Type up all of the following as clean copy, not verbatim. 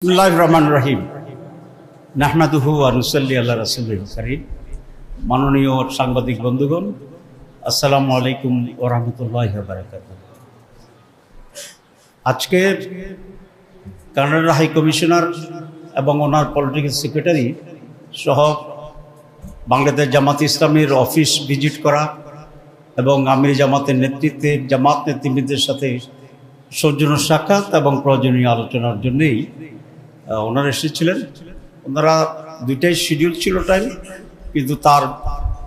বিসমিল্লাহির রহমানির রহিম। নাহমাদুহু ওয়া নুসাল্লি আলা রাসূলিল কারীম। মাননীয় সাংবাদিক বন্ধুগণ, আসসালামু আলাইকুম ওয়া রাহমাতুল্লাহি ওয়া বারাকাতুহু। আজকে কানাডার হাই কমিশনার এবং ওনার পলিটিক্যাল সেক্রেটারি সহ বাংলাদেশ জামাত ইসলামীর অফিস ভিজিট করা এবং আমির জামাতের নেতৃত্বে জামাত নেতৃবৃন্দের সাথে সৌজন্য সাক্ষাৎ এবং প্রয়োজনীয় আলোচনার জন্যই ওনারা এসেছিলেন। ওনারা দুইটাই শিডিউল ছিল টাইম, কিন্তু তার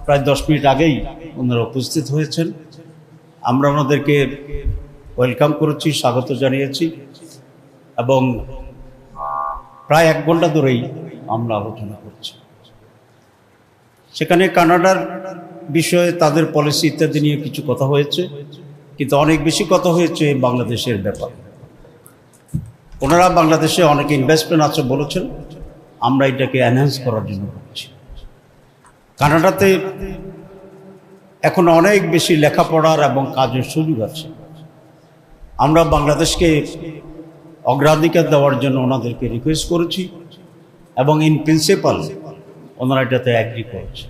প্রায় 10 মিনিট আগেই ওনারা উপস্থিত হয়েছেন। আমরা ওনাদেরকে ওয়েলকাম করেছি, স্বাগত জানিয়েছি এবং প্রায় 1 ঘন্টা ধরেই আমরা আলোচনা করছি। সেখানে কানাডার বিষয়ে, তাদের পলিসি ইত্যাদি নিয়ে কিছু কথা হয়েছে, কিন্তু অনেক বেশি কথা হয়েছে বাংলাদেশের ব্যাপারে। ওনারা বাংলাদেশে অনেক ইনভেস্টমেন্ট আছে বলেছেন, আমরা এটাকে এনহ্যান্স করার জন্য করছি। কানাডাতে এখন অনেক বেশি লেখাপড়ার এবং কাজের সুযোগ আছে। আমরা বাংলাদেশকে অগ্রাধিকার দেওয়ার জন্য ওনাদেরকে রিকোয়েস্ট করেছি এবং ইন প্রিন্সিপাল ওনারা এটাতে অ্যাগ্রি করেছে।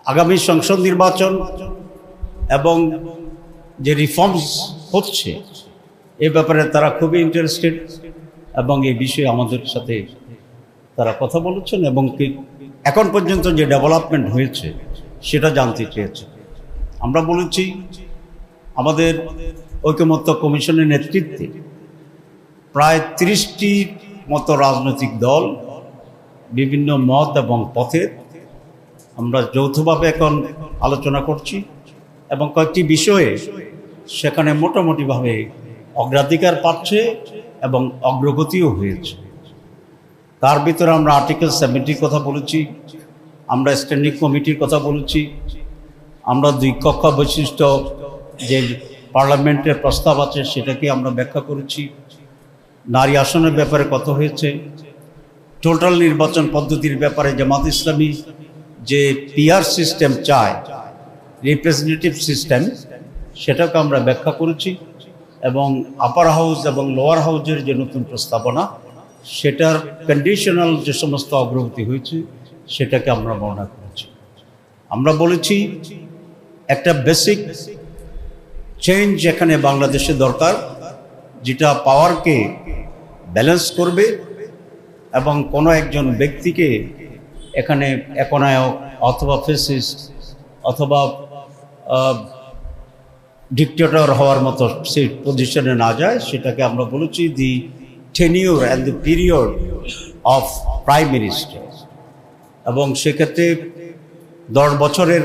আগামী সংসদ নির্বাচন এবং যে রিফর্মস হচ্ছে এ ব্যাপারে তারা খুবই ইন্টারেস্টেড এবং এই বিষয়ে আমাদের সাথে তারা কথা বলেছেন এবং এখন পর্যন্ত যে ডেভেলপমেন্ট হয়েছে সেটা জানতে চেয়েছে। আমরা বলেছি আমাদের ঐকমত্য কমিশনের নেতৃত্বে প্রায় 30টির মতো রাজনৈতিক দল বিভিন্ন মত এবং পথের আমরা যৌথভাবে এখন আলোচনা করছি এবং কয়েকটি বিষয়ে সেখানে মোটামুটিভাবে অগ্রাধিকার পাচ্ছে এবং অগ্রগতিও হয়েছে। তার ভিতরে আমরা আর্টিকেল 70 কথা বলেছি, আমরা স্ট্যান্ডিং কমিটির কথা বলেছি, আমরা 2 কক্ষা বৈশিষ্ট্য যে পার্লামেন্টের প্রস্তাব আছে সেটাকে আমরা ব্যাখ্যা করেছি, নারী আসনের ব্যাপারে কথা হয়েছে, টোটাল নির্বাচন পদ্ধতির ব্যাপারে জামাত ইসলামী যে পিআর সিস্টেম চায়, রিপ্রেজেন্টেটিভ সিস্টেম, সেটাকে আমরা ব্যাখ্যা করেছি এবং আপার হাউস এবং লোয়ার হাউসের যে নতুন প্রস্তাবনা সেটার কন্ডিশনাল যে সমস্ত অগ্রগতি হয়েছে সেটাকে আমরা বর্ণনা করেছি। আমরা বলেছি একটা বেসিক চেঞ্জ এখানে বাংলাদেশে দরকার, যেটা পাওয়ারকে ব্যালেন্স করবে এবং কোনো একজন ব্যক্তিকে এখানে একনায়ক অথবা ফ্যাসিস্ট অথবা ডিক্টেটর হওয়ার মতো সেই পজিশনে না যায়। সেটাকে আমরা বলেছি the tenure and the period of prime minister, এবং সেক্ষেত্রে 10 বছরের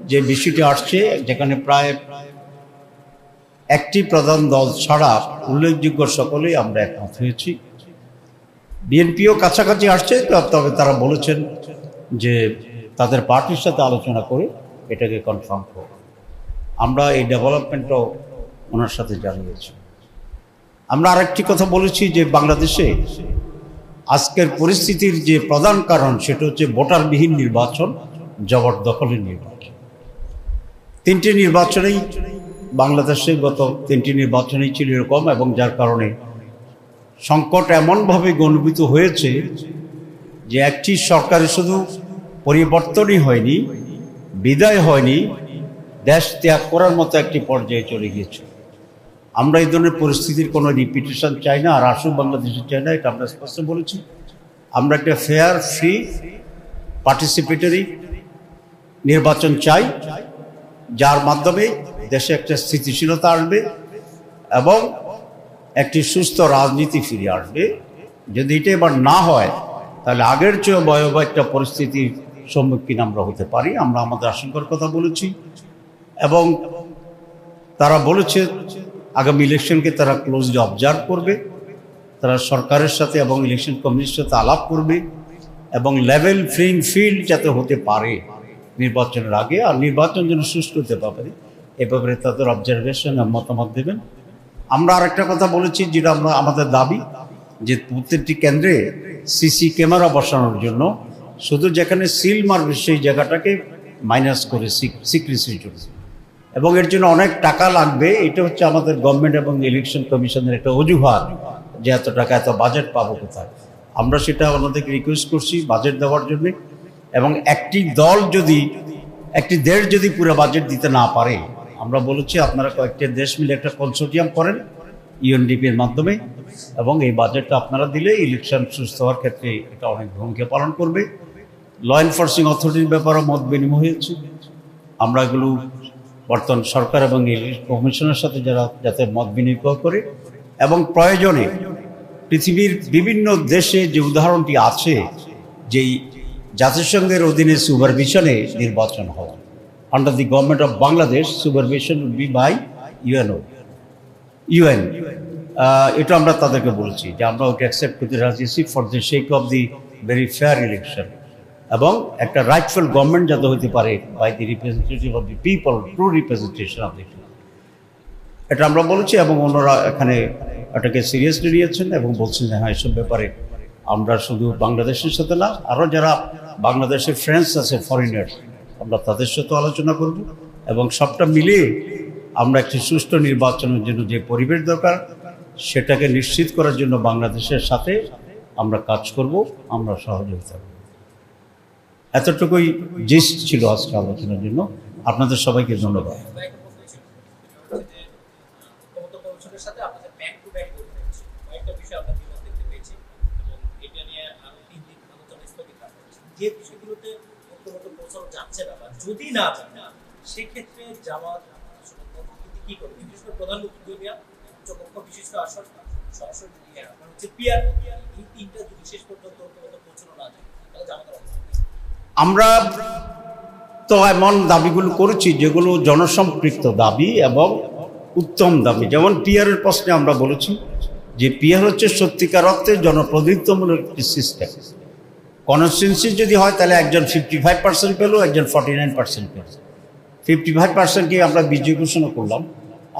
যে বিষয়টি আসছে, যেখানে প্রায় একটি প্রধান দল ছাড়া উল্লেখযোগ্য সকলেই আমরা একমত হয়েছি। বিএনপিও কাছাকাছি আসছে, তবে তারা বলেছেন যে তাদের পার্টির সাথে আলোচনা করে এটাকে কনফার্ম করবে। আমরা এই ডেভেলপমেন্টও ওনার সাথে জানিয়েছি। আমরা আরেকটি কথা বলেছি যে বাংলাদেশে আজকের পরিস্থিতির যে প্রধান কারণ সেটা হচ্ছে ভোটারবিহীন নির্বাচন, জবরদখলের নির্বাচন। 3টি নির্বাচনেই বাংলাদেশে গত 3টি নির্বাচনেই ছিল এরকম, এবং যার কারণে সংকট এমনভাবে গণভূত হয়েছে যে একটি সরকারের শুধু পরিবর্তনই হয়নি, বিদায় হয়নি, দেশ ত্যাগ করার মতো একটি পর্যায়ে চলে গিয়েছে। আমরা এই ধরনের পরিস্থিতির কোনো রিপিটেশন চাই না, আর আসুক বাংলাদেশে চাই না, এটা আমরা স্পষ্ট বলেছি। আমরা একটা ফেয়ার, ফ্রি, পার্টিসিপেটরি নির্বাচন চাই, যার মাধ্যমে দেশে একটা স্থিতিশীলতা আসবে এবং একটি সুস্থ রাজনীতি ফিরে আসবে। যদি এটা এবার না হয় তাহলে আগের চেয়েও ভয়াবহ একটা পরিস্থিতির সম্মুখীন আমরা হতে পারি। আমরা আমাদের আশঙ্কার কথা বলেছি এবং তারা বলেছে আগামী ইলেকশনকে তারা ক্লোজলি অবজার্ভ করবে, তারা সরকারের সাথে এবং ইলেকশন কমিশনের সাথে আলাপ করবে এবং লেভেল প্লেইং ফিল্ড যাতে হতে পারে নির্বাচনের আগে, আর নির্বাচন যেন সুষ্ঠু হতে পারে এ ব্যাপারে তাদের অবজারভেশন এবং মতামত দেবেন। আমরা আরেকটা কথা বলেছি, যেটা আমাদের দাবি, যে প্রত্যেকটি কেন্দ্রে সিসি ক্যামেরা বসানোর জন্য, শুধু যেখানে সিল মারবে সেই জায়গাটাকে মাইনাস করে সিক্রেসির জন্য, এবং এর জন্য অনেক টাকা লাগবে। এটা হচ্ছে আমাদের গভর্নমেন্ট এবং ইলেকশন কমিশনের একটা অজুহাত যে এত টাকা এত বাজেট পাবো কোথায়। আমরা সেটা ওনাদেরকে রিকোয়েস্ট করছি বাজেট দেওয়ার জন্য, এবং একটি দল যদি একটি দেশ যদি পুরো বাজেট দিতে না পারে, আমরা বলেছি আপনারা কয়েকটি দেশ মিলে একটা কনসোর্টিয়াম করেন ইউএনডিপির মাধ্যমে, এবং এই বাজেটটা আপনারা দিলে ইলেকশন সুস্থ হওয়ার ক্ষেত্রে এটা অনেক ভূমিকা পালন করবে। ল এনফোর্সিং অথরিটির ব্যাপারেও মত বিনিময় হয়েছে। আমরা এগুলো বর্তমান সরকার এবং ইলেকশন কমিশনের সাথে যাতে মত বিনিময় করে, এবং প্রয়োজনে পৃথিবীর বিভিন্ন দেশে যে উদাহরণটি আছে যেই জাতিসংঘের অধীনে সুপারভিশনে নির্বাচন হওয়া, under the government of Bangladesh supervision will be by UN. এটা আমরা তাদেরকে বলছি যে আমরা ওকে অ্যাকসেপ্ট করতে রাজি আছি for the sake of the very fair election, এবং একটা রাইটফুল গভর্নমেন্ট যাতে হতে পারে by the representative of the people, true representation of the people. এটা আমরা বলেছি, এবং ওনারা এখানে এটাকে সিরিয়াসলি নিয়েছেন এবং বলছেন যে হ্যাঁ এসব ব্যাপারে আমরা শুধু বাংলাদেশের সাথে না, আরও যারা বাংলাদেশের ফ্রেন্ডস আছে ফরেনার, আমরা তাদের সাথে আলোচনা করব, এবং সবটা মিলিয়ে আমরা একটি সুষ্ঠু নির্বাচনের জন্য যে পরিবেশ দরকার সেটাকে নিশ্চিত করার জন্য বাংলাদেশের সাথে আমরা কাজ করব, আমরা সহযোগিতা করব। এতটুকুই জিস্ট ছিল আজকে আলোচনার জন্য। আপনাদের সবাইকে ধন্যবাদ। যদি না সেক্ষেত্রে জামাত কি করবে? বিশেষ করে প্রধানমন্ত্রী বিশিষ্ট আসন সরাসরি পিয়ার, এই তিনটা যদি শেষ পর্যন্ত পৌঁছানো না যায় তাহলে জামাতের অবস্থা। আমরা তো এমন দাবিগুলো করেছি যেগুলো জনসম্পৃক্ত দাবি এবং উত্তম দাবি। যেমন পিয়ারের প্রশ্নে আমরা বলেছি যে পিয়ার হচ্ছে সত্যিকার অর্থে জনপ্রতিনিধিত্বমূলক একটি সিস্টেম। কনস্টিটিউয়েন্সি যদি হয় তাহলে একজন 55% পেল, একজন 49% পেল। 55%কে আমরা বিজয়ী ঘোষণা করলাম,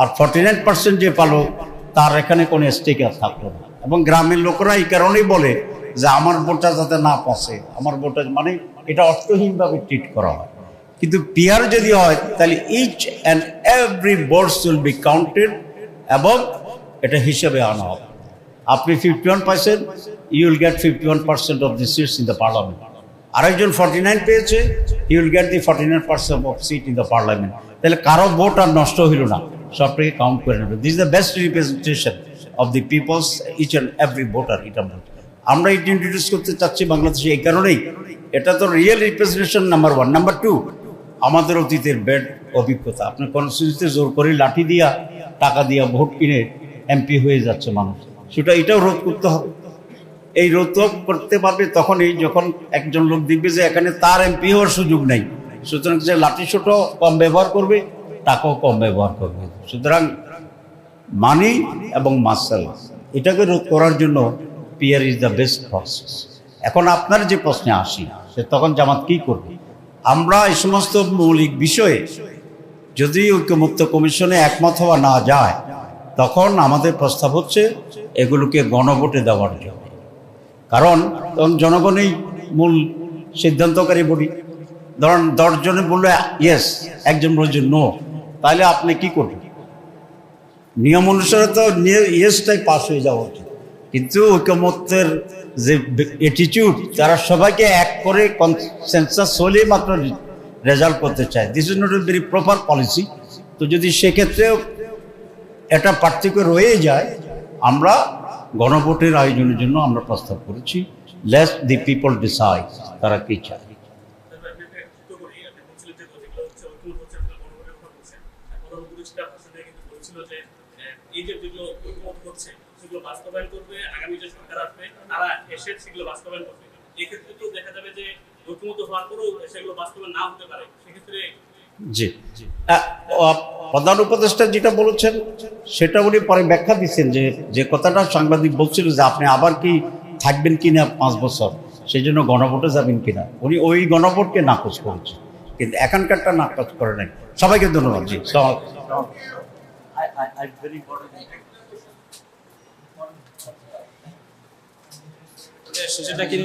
আর 49% যে পালো তার এখানে কোনো স্টেক আর থাকলো না। এবং গ্রামের লোকেরা এই কারণেই বলে যে আমার ভোটটা যাতে না পৌঁছে, আমার ভোটটা মানে এটা অর্থহীনভাবে ট্রিট করা হয়। কিন্তু পিয়ার যদি হয় তাহলে each and every votes will be counted, এবং এটা হিসেবে আনা হবে। আপনি 51 পাইছেন, you will get 51% of the seats in the parliament. আরেকজন 49 পেয়েছে, you will get the 49% of seat in the parliament. তাহলে কারো ভোট আর নষ্ট হইল না, সবটাকে কাউন্ট করে নেবে। This is the best representation of the peoples, each and every voter. এটা আমরা এটা ইন্ট্রোডিউস করতে চাচ্ছি বাংলাদেশে এই কারণেই। এটা তো রিয়েল রিপ্রেজেন্টেশন নাম্বার 1। নাম্বার 2, আমাদের অতীতের ব্যাড অভিজ্ঞতা। আপনার কনস্টিটিউন্সিতে জোর করে লাঠি দিয়া টাকা দিয়া ভোট কিনে এমপি হয়ে যাচ্ছে মানুষ, এটাও রোধ করতে হবে। এই রোধ করতে পারবে তখনই যখন একজন লোক দেখবে যে এখানে তার এমপি হওয়ার সুযোগ নেই, সুতরাং যে লাঠি ছোটো কম ব্যবহার করবে, টাকাও কম ব্যবহার করবে। সুতরাং মানি এবং মাসেল এটাকে রোধ করার জন্য PR is the best process. এখন আপনার যে প্রশ্নে আসি সে তখন জামাত কী করবে? আমরা এই সমস্ত মৌলিক বিষয়ে যদি ঐক্যমত্য কমিশনে একমত হওয়া না যায়, তখন আমাদের প্রস্তাব হচ্ছে এগুলোকে গণভোটে দেওয়ার জন্য। কারণ তখন জনগণই মূল সিদ্ধান্তকারী বডি। ধরুন 10 জনে বললো ইয়েস, একজন বলছে নো, তাহলে আপনি কি করবেন? নিয়ম অনুসারে তো ইয়েসটাই পাস হয়ে যাওয়া উচিত, কিন্তু ঐক্যমত্যের যে অ্যাটিটিউড, তারা সবাইকে এক করে কনসেনসাস হলেই মাত্র রেজাল্ট করতে চায়। This is not a very proper policy. তো যদি সেক্ষেত্রেও এটা পার্থক্য রয়ে যায়, আমরা গণভোটের আয়োজনের জন্য আমরা প্রস্তাব করেছি। লেট দি পিপল ডিসাইড তারা কি চায়। জি, প্রধান উপদেষ্টা যেটা বলেছেন সেটা উনি পরে ব্যাখ্যা দিচ্ছেন যে কথাটা সাংবাদিক বলছিল যে আপনি আবার কি থাকবেন কিনা 5 বছর, সেই জন্য গণভোটে যাবেন কিনা। উনি ওই গণভোটকে নাকচ করেছেন, কিন্তু এখানকারটা নাকচ করে নাই। সবাইকে ধন্যবাদ। জি, সেটা কি